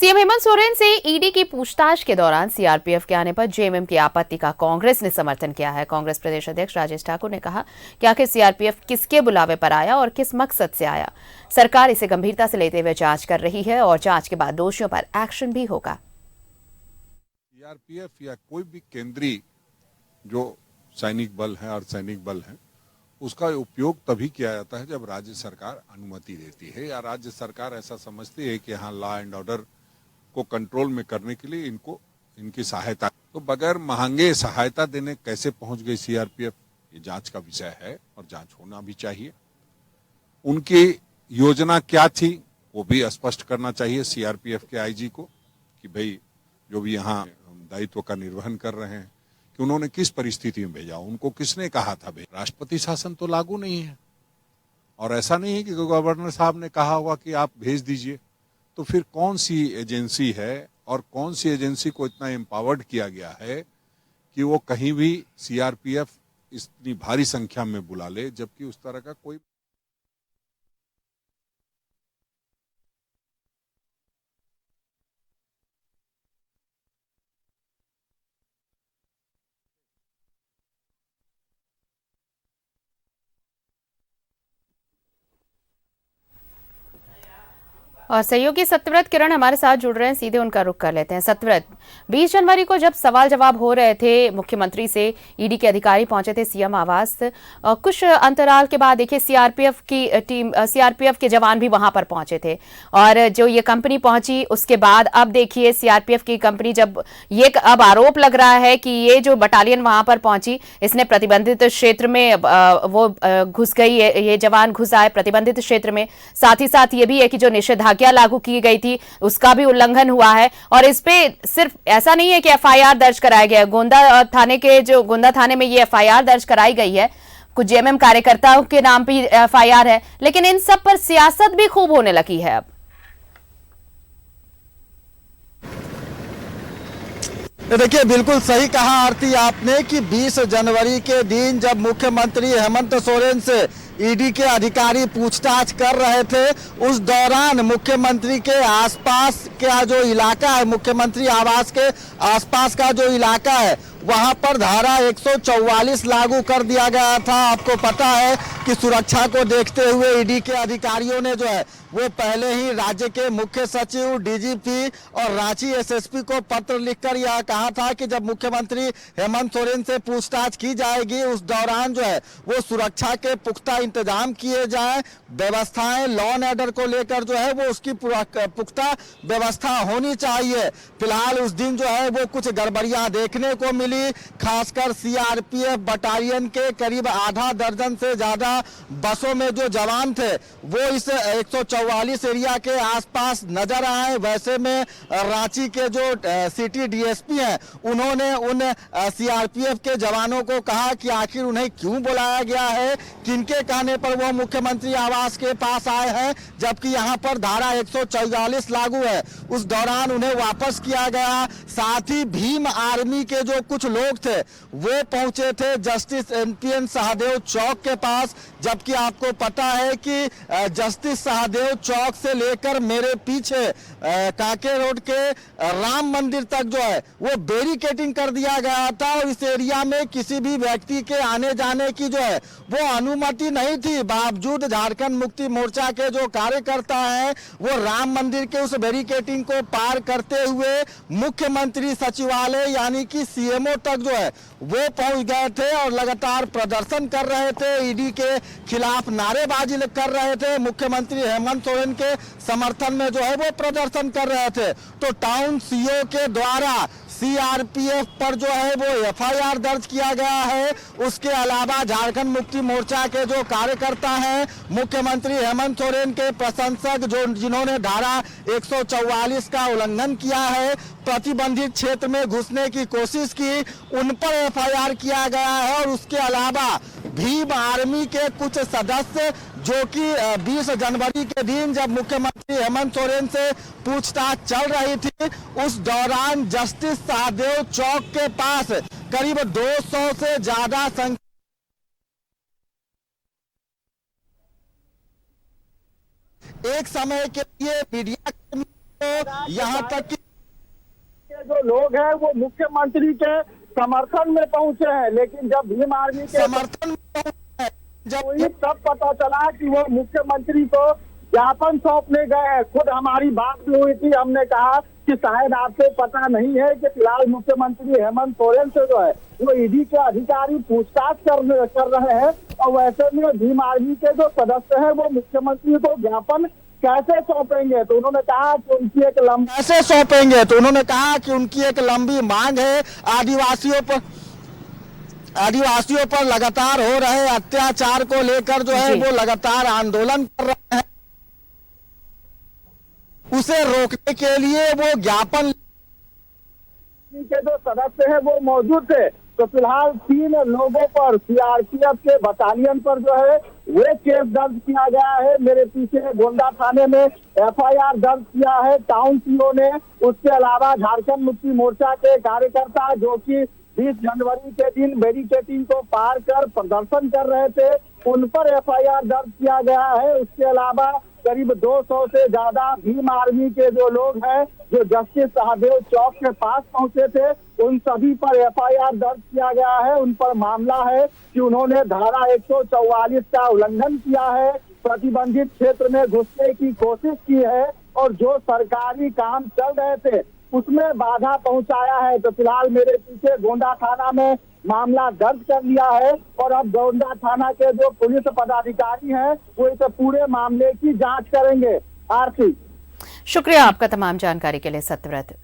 CM Hemant Soren से ED की पूछताछ के दौरान सीआरपीएफ के आने पर जेएमएम की आपत्ति का कांग्रेस ने समर्थन किया है। कांग्रेस प्रदेश अध्यक्ष राजेश ठाकुर ने कहा कि आखिर सीआरपीएफ किसके बुलावे पर आया और किस मकसद से आया। सरकार इसे गंभीरता से लेते हुए जांच कर रही है और जांच के बाद दोषियों पर एक्शन भी होगा। सीआरपीएफ या कोई भी केंद्रीय जो सैनिक बल है, अर्धसैनिक बल है, उसका उपयोग तभी किया जाता है जब राज्य सरकार अनुमति देती है या राज्य सरकार ऐसा समझती है कि यहाँ लॉ एंड ऑर्डर को कंट्रोल में करने के लिए इनकी सहायता। तो बगैर महंगे सहायता देने कैसे पहुंच गई सीआरपीएफ, ये जांच का विषय है और जांच होना भी चाहिए। उनकी योजना क्या थी वो भी स्पष्ट करना चाहिए सीआरपीएफ के आईजी को कि भाई जो भी यहाँ दायित्व का निर्वहन कर रहे हैं कि उन्होंने किस परिस्थिति में भेजा, उनको किसने कहा था भेजा। राष्ट्रपति शासन तो लागू नहीं है और ऐसा नहीं है कि गवर्नर साहब ने कहा होगा कि आप भेज दीजिए। तो फिर कौन सी एजेंसी है और कौन सी एजेंसी को इतना एम्पावर्ड किया गया है कि वो कहीं भी सीआरपीएफ इतनी भारी संख्या में बुला ले, जबकि उस तरह का कोई और सहयोगी सत्यव्रत किरण हमारे साथ जुड़ रहे हैं, सीधे उनका रुख कर लेते हैं। सत्यव्रत, 20 जनवरी को जब सवाल जवाब हो रहे थे मुख्यमंत्री से, ईडी के अधिकारी पहुंचे थे सीएम आवास, कुछ अंतराल के बाद देखिए सीआरपीएफ की टीम, सीआरपीएफ के जवान भी वहां पर पहुंचे थे और जो ये कंपनी पहुंची उसके बाद अब देखिए सीआरपीएफ की कंपनी, जब ये अब आरोप लग रहा है कि ये जो बटालियन वहां पर पहुंची इसने प्रतिबंधित क्षेत्र में वो घुस गई, ये जवान घुस आए प्रतिबंधित क्षेत्र में। साथ ही साथ ये भी है कि जो निषेधाज्ञा लागू की गई थी उसका भी उल्लंघन हुआ है और इस पे सिर्फ ऐसा नहीं है कि एफआईआर दर्ज कराया गया, गोंदा थाने में ये एफआईआर दर्ज कराई गई है, कुछ जेएमएम कार्यकर्ताओं के नाम पे एफआईआर है, लेकिन इन सब पर सियासत भी खूब होने लगी है अब। देखिए, बिल्कुल सही कहा आरती आपने कि 20 जनवरी के दिन जब मुख्यमंत्री हेमंत सोरेन से ईडी के अधिकारी पूछताछ कर रहे थे, उस दौरान मुख्यमंत्री के आसपास का जो इलाका है, मुख्यमंत्री आवास के आसपास का जो इलाका है, वहां पर धारा 144 लागू कर दिया गया था। आपको पता है कि सुरक्षा को देखते हुए ईडी के अधिकारियों ने जो है वो पहले ही राज्य के मुख्य सचिव, डीजीपी और रांची एसएसपी को पत्र लिखकर यह कहा था कि जब मुख्यमंत्री हेमंत सोरेन से पूछताछ की जाएगी उस दौरान जो है वो सुरक्षा के पुख्ता इंतजाम किए जाएं, व्यवस्थाएं लॉ एंड ऑर्डर को लेकर जो है वो उसकी पुख्ता व्यवस्था होनी चाहिए। फिलहाल उस दिन जो है वो कुछ गड़बड़ियां देखने को मिली, खासकर सीआरपीएफ बटालियन के करीब आधा दर्जन से ज्यादा बसों में जो जवान थे वो इस 144 एरिया के आसपास नजर आए। वैसे में रांची के जो सिटी डीएसपी हैं उन्होंने उन सीआरपीएफ के जवानों को कहा कि आखिर उन्हें क्यों बुलाया गया है, किनके कहने पर वो मुख्यमंत्री आवास के पास आए हैं, जबकि यहाँ पर धारा 144 लागू है। उस दौरान उन्हें वापस किया गया। साथ ही भीम आर्मी के जो कुछ लोग थे वो पहुंचे थे जस्टिस एनपीएन सहदेव चौक के पास, जबकि आपको पता है कि जस्टिस सहदेव चौक से लेकर मेरे पीछे काके रोड के राम मंदिर तक जो है वो बैरिकेडिंग कर दिया गया था और इस एरिया में किसी भी व्यक्ति के आने जाने की जो है वो अनुमति नहीं थी। बावजूद झारखंड मुक्ति मोर्चा के जो कार्यकर्ता हैं वो राम मंदिर के उस बैरिकेडिंग को पार करते हुए मुख्यमंत्री सचिवालय यानी कि सीएमओ तक जो है वो पहुंच गए थे और लगातार प्रदर्शन कर रहे थे, ईडी के खिलाफ नारेबाजी कर रहे थे, मुख्यमंत्री हेमंत सोरेन के समर्थन में जो है वो प्रदर्शन कर रहे थे। तो टाउन सीओ के द्वारा सीआरपीएफ पर जो है वो एफआईआर दर्ज किया गया है। उसके अलावा झारखंड मुक्ति मोर्चा के जो कार्यकर्ता हैं, मुख्यमंत्री हेमंत सोरेन के प्रशंसक जिन्होंने धारा 144 का उल्लंघन किया है, प्रतिबंधित क्षेत्र में घुसने की कोशिश की, उन पर एफआईआर किया गया है। और उसके अलावा भीम आर्मी के कुछ सदस्य जो कि 20 जनवरी के दिन जब मुख्यमंत्री हेमंत सोरेन से पूछताछ चल रही थी उस दौरान जस्टिस सहदेव चौक के पास करीब 200 से ज्यादा संख्या एक समय के लिए मीडिया यहाँ तक कि के जो लोग हैं वो मुख्यमंत्री के समर्थन में पहुंचे हैं, लेकिन जब भीम आर्मी के समर्थन में पहुंचे हैं, जब हुई तब पता चला कि वो मुख्यमंत्री को ज्ञापन सौंपने गए हैं। खुद हमारी बात भी हुई थी, हमने कहा कि शायद आपको पता नहीं है कि फिलहाल मुख्यमंत्री हेमंत सोरेन से जो है वो ईडी के अधिकारी पूछताछ कर रहे हैं, और वैसे में भीम आर्मी के जो सदस्य हैं वो मुख्यमंत्री को ज्ञापन कैसे सौंपेंगे। तो उन्होंने कहा कि उनकी एक लंबी कैसे सौंपेंगे, तो उन्होंने कहा कि उनकी एक लंबी मांग है। आदिवासियों पर लगातार हो रहे अत्याचार को लेकर जो है जी। वो लगातार आंदोलन कर रहे हैं, उसे रोकने के लिए वो ज्ञापन के जो सदस्य हैं वो मौजूद थे। तो फिलहाल 3 लोगों पर सीआरपीएफ के बटालियन पर जो है वो केस दर्ज किया गया है। मेरे पीछे गोंडा थाने में एफआईआर दर्ज किया है टाउन सीओ ने। उसके अलावा झारखंड मुक्ति मोर्चा के कार्यकर्ता जो कि 20 जनवरी के दिन बैरिकेडिंग को पार कर प्रदर्शन कर रहे थे, उन पर एफआईआर दर्ज किया गया है। उसके अलावा करीब 200 से ज्यादा भीम आर्मी के जो लोग हैं जो जस्टिस सहदेव चौक के पास पहुंचे थे, उन सभी पर एफआईआर दर्ज किया गया है। उन पर मामला है कि उन्होंने धारा 144 का उल्लंघन किया है, प्रतिबंधित क्षेत्र में घुसने की कोशिश की है, और जो सरकारी काम चल रहे थे उसमें बाधा पहुंचाया है। तो फिलहाल मेरे पीछे गोंडा थाना में मामला दर्ज कर लिया है, और अब गोंडा थाना के जो पुलिस पदाधिकारी हैं वो इस पूरे मामले की जांच करेंगे। आरती, शुक्रिया आपका तमाम जानकारी के लिए सत्यव्रत।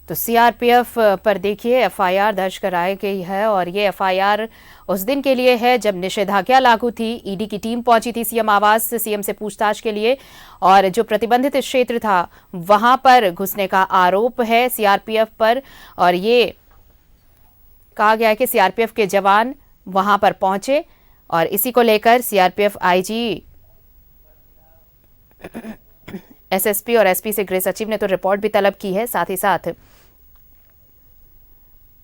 तो सीआरपीएफ पर देखिए एफआईआर दर्ज कराई गई है, और ये एफआईआर उस दिन के लिए है जब निषेधाज्ञा लागू थी। ईडी की टीम पहुंची थी सीएम आवास सीएम से पूछताछ के लिए, और जो प्रतिबंधित क्षेत्र था वहां पर घुसने का आरोप है सीआरपीएफ पर, और ये कहा गया है कि सीआरपीएफ के जवान वहां पर पहुंचे, और इसी को लेकर सीआरपीएफ आईजी एसएसपी और एसपी से गृह सचिव ने तो रिपोर्ट भी तलब की है। साथ ही साथ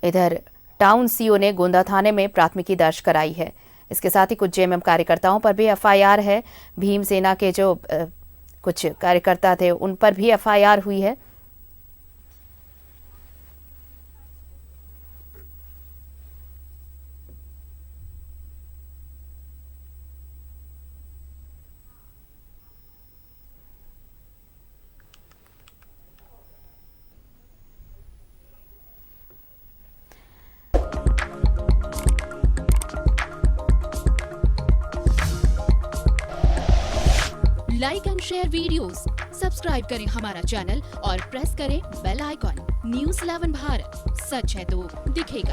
इधर टाउन सीओ ने गोंदा थाने में प्राथमिकी दर्ज कराई है। इसके साथ ही कुछ जेएमएम कार्यकर्ताओं पर भी एफआईआर है। भीम सेना के जो कुछ कार्यकर्ता थे उन पर भी एफआईआर हुई है। Like and share videos, subscribe करें हमारा चैनल और प्रेस करें बेल आइकॉन। न्यूज़ 11 भारत, सच है तो दिखेगा।